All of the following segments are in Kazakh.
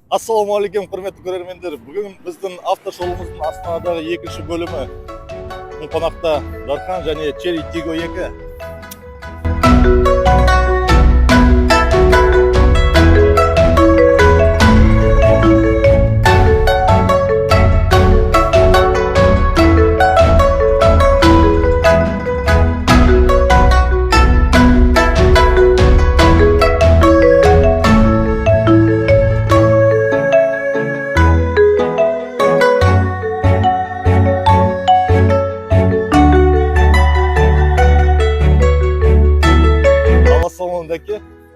Ассалаумағалейкум, құрметті көрермендер. Бүгін біздің автошолымыздың Астанадағы екінші бөлімі. Бұл қонақта Дархан және Cherry Tiggo 2.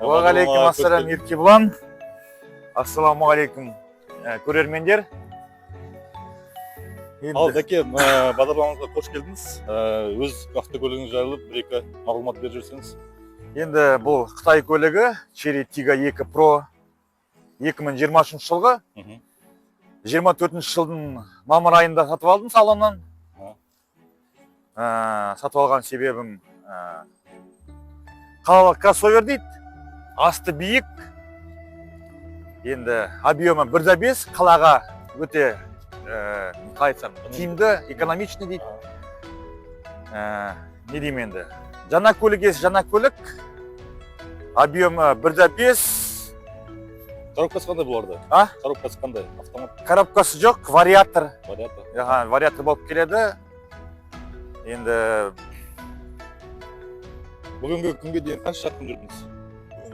Уағалейкум ассалам Еркебұлан. Ассаламағалейкум көрермендер. Ал Дәке, бағдарламамызға қош келдіңіз. Өз автокөлігіңіз жайлы бір-екі мағлұмат беріп жүрсеңіз. Енді бұл Қытай көлігі Cherry Tiggo 2 Pro 2023 жылғы. 24 жылдың мамыр айында сатып алдым салоннан. Сатып алған себебім қалалық кроссовер дейді. Асты биік, енді объемы 1.5, қалаға өте тиімді, экономичный дейді. Не деймін енді? Жаңа көлік есі, жаңа көлік, объемы 1.5. Коробкасы қандай бұларды? Коробкасы қандай? Автомат? Коробкасы жоқ, вариатор. Вариатор? Вариатор болып келеді. Енді бүгінгі күнге дейін қанша шақырым жүрдіңіз?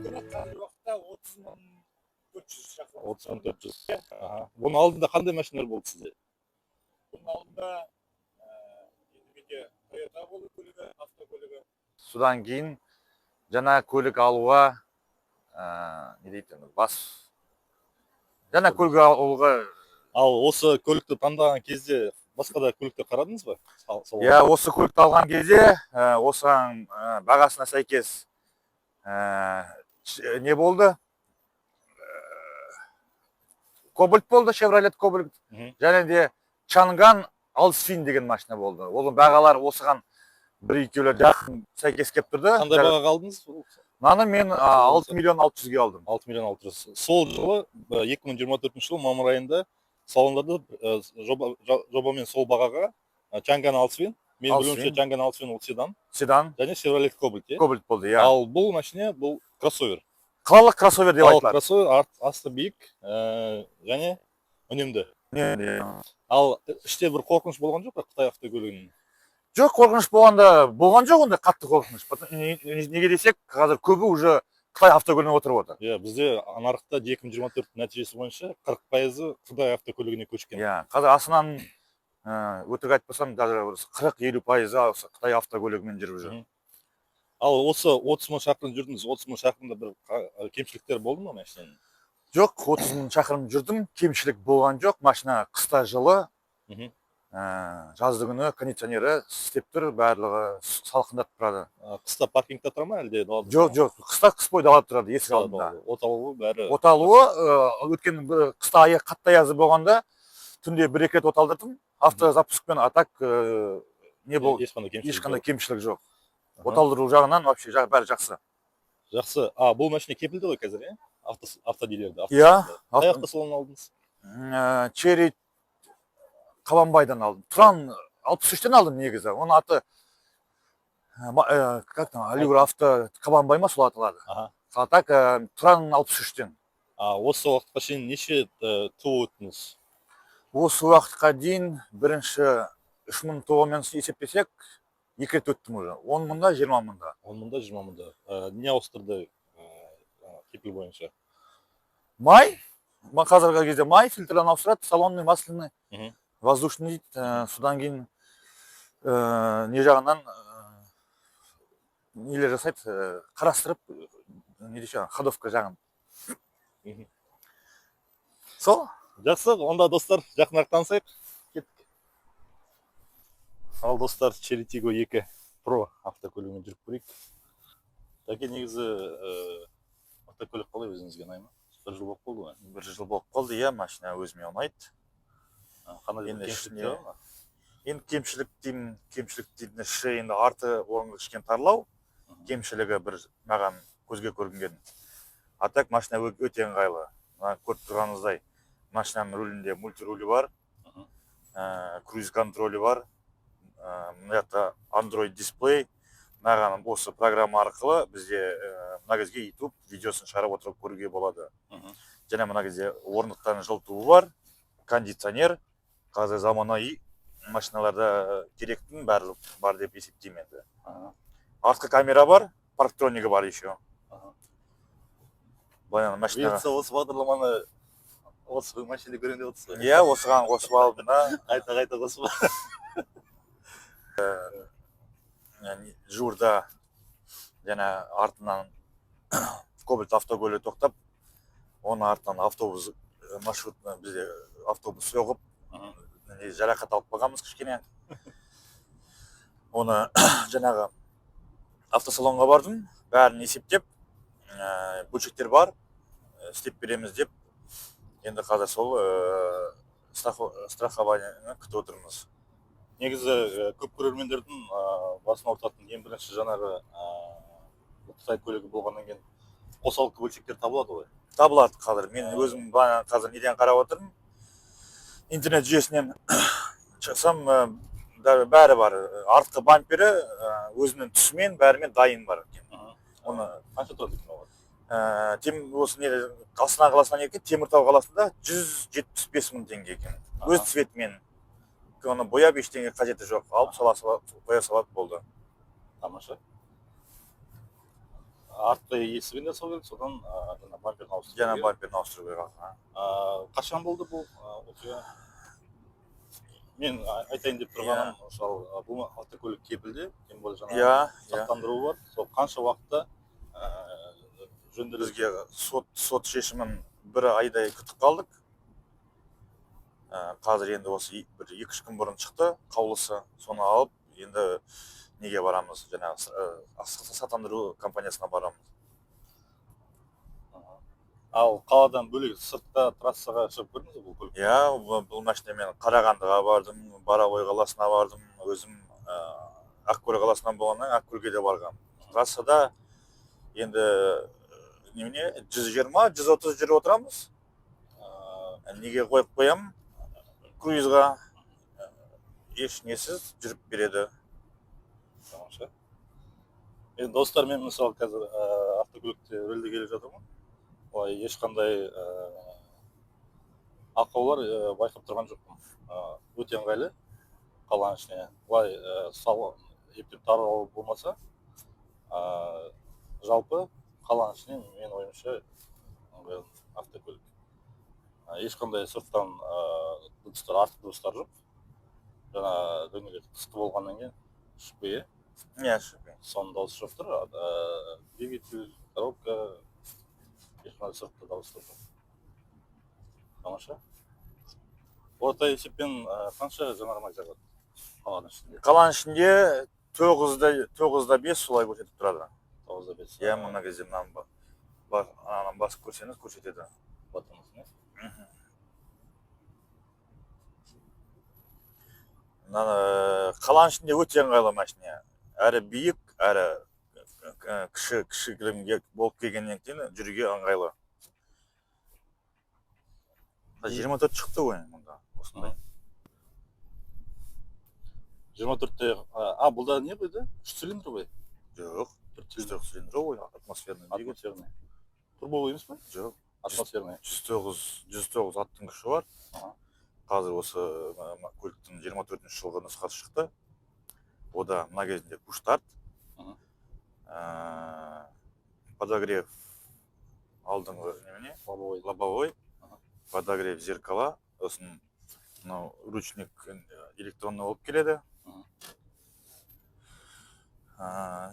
Қазіргі уақытта 30.400 шақырым. 30.400. Бұның алдында қандай машиналар болды сізде? Бұның алдында Toyota болды көлігі, автокөлігі. Содан кейін жаңа көлік алуға, не дейтін, жаңа көлік алуға. Ал осы көлікті таңдаған кезде басқа да көліктер қарадыңыз ба? Иә, осы көлікті алған кезде осыған бағасына сәйкес не болды? Кобальт болды, Chevrolet Кобальт. Және де Чанган Алсфин деген машина болды. Оның бағалар осыған бір-екеулер жақын сәйкес кеп тұрды. Қандай бағаға алдыңыз? Наны мен 6 миллион 600-ге алдым. 6 миллион 600. Сол жылы 2024 жылы мамыр айында салондарда жобамен сол бағаға Чанган Алсфин. Мен білуімше Чанган Алсфин ол седан. Және Chevrolet Кобальт. Кобальт болды, иә. Ал бұл машина, бұл кроссовер. Қалалық кроссовер деп айтылады. Кроссовер, асты биік, және үнемді. Ал іште бір қорқыныш болған жоқ па Қытай автокөлігінің? Жоқ, қорқыныш болған жоқ, онда қатты қорқыныш. Неге десек, қазір көбі уже Қытай автокөлігіне отырып отыр. Иә, бізде нарықта 2024 нәтижесі бойынша 40% Қытай автокөлігіне көшкен. Иә, қазір Астананың өтірік айтпасам, даже 40-50% Қытай автокөлігімен жүріп жүр. Ал осы 30 мың шақырым жүрдіңіз, 30 мың шақырымда бір кемшіліктер болды ма машинаның? Жоқ, 30 мың шақырым жүрдім, кемшілік болған жоқ. Машина қыста жылы, жазды күні кондиционері істеп тұр, барлығы салқындатып тұрады. Қыста паркингта тұра ма әлде? Жоқ, қыста қыс бойы далада тұрады, есік алдында. Оталуы бәрі? Оталуы, өткен қыста қатты аязы болғанда, түнде 1-2 рет оталдырдым. Автозапускпен атак не болды, ешқандай кемшілік жоқ. Оталдыру жағынан вообще бәрі жақсы. Жақсы. Бұл машина кепілді ғой қазір, е? Автодилерді. Иә. Қай автосалоннан алдыңыз? Cherry Қабанбайдан алдым. Тұран 63-тен алдым негізі. Оның аты Алигур авто Қабанбай ма сол аталады. Так, Тұран 63-тен. Осы уақытқа шейін неше туы өттіңіз? Осы уақытқа дейін бірінші 3.000 туғымен есептесек, 2 рет өттім уже. 10 мыңда, 20 мыңда. 10 мыңда, 20 мыңда. Не ауыстырды кепіл бойынша? Май. Қазіргі кезде май фильтрларын ауыстырады, салонный, масляный, воздушный дейді. Содан кейін не жағынан нелер жасайды, қарастырып, не дейші, ходовка жағын. Сол? Жақсы, онда достар, жақынырақ танысайық. Кеттік. Ал достар, Cherry Tiggo 2 Pro автокөлігімен жүріп көрейік. Дәке, негізі автокөлік қалай өзіңізге ұнай ма? 1 жыл болып болды ма? 1 жыл болып қалды, иә, машина өзіме ұнайды. Қандай кемшіліктер бар ма? Енді кемшілік деймін, енді арты орынғы кішкене тарлау. Кемшілігі бір маған көзге көрінген. А так машина өте ыңғайлы. көріп тұрғаныңыздай машинаның рулінде мультирулі бар, круиз контролі бар, мына жақта Android дисплей. Маған осы программа арқылы бізде мына кезге YouTube видеосын шығарып отырып көруге болады. Және мына кезде орындықтардың жылытуы бар, кондиционер. Қазір заманауи машиналарда керектің барлық бар деп есептеймін енді. Артқы камера бар, парктронигі бар еще. Баян машина. Осы бағдарламаны осы машинада көрейін деп отырсыз. Иә, осыған қосып алдым да. Қайта қосып. Жуырда және артынан Кобальт автокөлігі тоқтап, оның артынан автобус маршрутына бізде автобус соғып, жарақат алып қалғанбыз кішкене. Оны жаңағы автосалонға бардым, бәрін есептеп, бөлшектер бар, істеп береміз деп, енді қазір сол страхование күтіп отырмыз. Негізі көп көрермендердің басын ауыртатын ең бірінші жаңағы Қытай көлігі болғаннан кейін қосалқы бөлшектер табылады ғой? Табылады қазір. Мен өзім қазір неден қарап отырмын. Интернет жүйесінен шықсам, бәрі бар. Артқы бампері өзінің түсімен, бәрімен дайын бар. Оны қанша тұрады екен оған? Астана қаласынан екен, Теміртау қаласында 175 мың теңге екен. Өз цветімен. Оны бояп ештеңе қажеті жоқ. Алып боя салат болды. Тамаша. Артқы есігін де салу керек, содан бамперін ауыстыру керек. Жаңа бамперін ауыстыру керек. Қашан болды бұл оқиға? Мен айтайын деп тұрғаным, бұл автокөлік кепілде, тем более жаңа сақтандыруы бар. Сол қанша уақытта жөнделуге? Бізге сот шешімін бір айдай күтіп қалдық. Қазір енді осы 2-3 күн бұрын шықты қаулысы, соны алып, енді неге барамыз, жаңағы сақтандыру компаниясына барамыз. Ал қаладан бөлек сыртта трассаға шығып көрдіңіз бұл көлік? Иә, бұл машинамен Қарағандыға бардым, Барабой қаласына бардым, өзім Ақкөл қаласынан болғаннан Ақкөлге де барғам. Трассада енді 120-130 жүріп отырамыз. Неге қойып қоям? Круизға еш несіз жүріп береді. Тамаша. Мен достармен мысалы қазір автокөлікте рөлде келе жатырмын. Олай ешқандай ақаулар байқап тұрған жоқпын. Өте ыңғайлы қаланың ішіне. Олай ептеп тарау болмаса, жалпы қаланың ішіне мен ойымша ыңғайлы автокөлік. Ешқандай сырттан артық дыбыстар жоқ. Жаңа дөңгелек қысқы болғаннан кейін шықпай. Иә, шықпай. Соның дауысы жоқ тұр. Двигатель, коробка, ешқандай сыртта дауыстар жоқ. Тамаша. Орта есеппен қанша жанармай жағады қаланың ішінде? Қаланың ішінде 9-да 5 солай көрсетіп тұрады. 9-да 5. Иә, мұна кезде мынаны басып көрсеңіз көрсетеді. Батырмыз, не? Қаланың ішінде өте ыңғайлы машина. Әрі биік, әрі кішігірім болып келгеннен кейін жүруге ыңғайлы. 24 шықты ғой мұнда, осындай. 24-те, бұлда не қойды? 3 цилиндр ғой? Жоқ, 4 цилиндр ғой, атмосферный. Атмосферный. Турбо емес пе? Жоқ. Атмосферный. 109 аттың күші бар. Қазір осы көліктің 24-ші жылғы нұсқасы шықты. Ода мына кезінде куштарт, подогрев алдыңғы немене, лобовой, подогрев зеркала, осын ручник электронный болып келеді.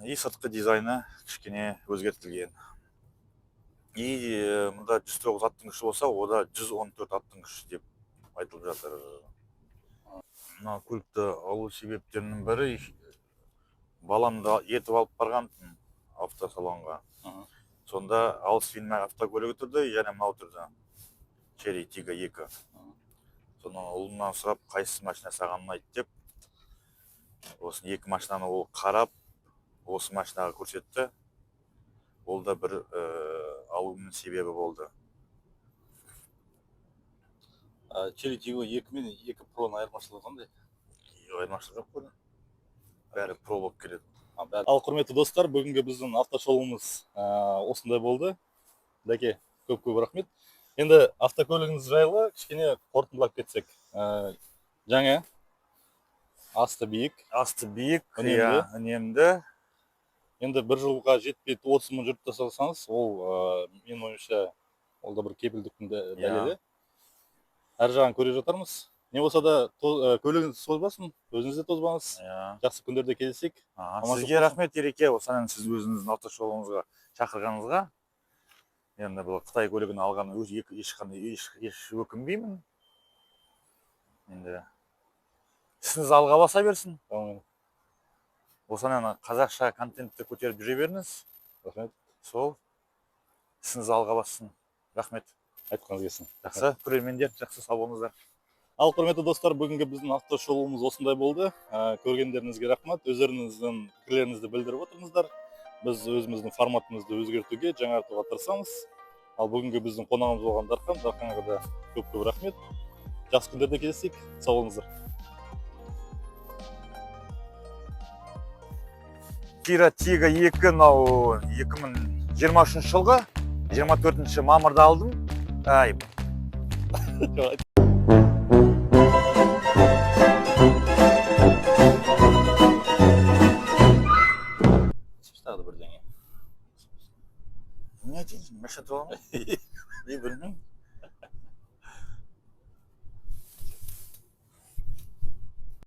И сыртқы дизайны кішкене өзгертілген. И мұнда 109 аттың күші болса, ода 114 аттың күші деп айтылып жатыр. Мына көлікті алу себептерінің бірі баламды ертіп алып барған автосалонға. Сонда алыс автокөлігі тұрды, және мынау тұрды. Черри Тига 2. Соны ұлымнан сұрап, қайсысы машина саған ұнайды деп, осын екі машинаны ол қарап, осы машинаға көрсетті. Ол да бір алуымның себебі болды. Cherry Tiggo 2 мен 2 Pro'nun айырмашылығы қандай? Айырмашылық жоқ қой. Бәрі Pro болып келеді. Ал құрметті достар, бүгінгі біздің автошолуымыз осындай болды. Дәке, көп рахмет. Енді автокөлігіңіз жайлы кішкене қорытындылап кетсек. Жаңа асты биік, үнемді. Енді бір жылға жетпейді 30 мың жүріп тасалсаңыз, ол менің ойымша ол да бір кепілдіктің дәлелі. Әр жағын көре жатармыз. Не болса да көлігіңіз тозбасын, өзіңіз де тозбаңыз. Жақсы күндерде кездесек. Сізге рахмет, Ереке. Осынан сіз өзіңіздің автошолуыңызға шақырғаныңызға. Енді бұл Қытай көлігін алған еш өкінбеймін. Енді ісіңіз алға баса берсін. Осынан қазақша контентті көтеріп жүре беріңіз. Рахмет. Сол ісіңіз алға бассын. Рахмет. Айтқаныңыз келсін. Жақсы, көрермендер, жақсы сау болыңыздар. Ал құрметті достар, бүгінгі біздің автошолуымыз осындай болды. Көргендеріңізге рахмет. Өздеріңіздің пікірлеріңізді білдіріп отырыңыздар. Біз өзіміздің форматымызды өзгертуге, жаңартуға тырысамыз. Ал бүгінгі біздің қонағымыз болған Дарханға да көп рахмет. Жақсы күндерде кездесейік. Сау болыңыздар. Тига 2 2023 жылғы 24 мамырда алдым. Тағы да бірдеңе. Не дейсің? Мәшат оламын? Білмеймін.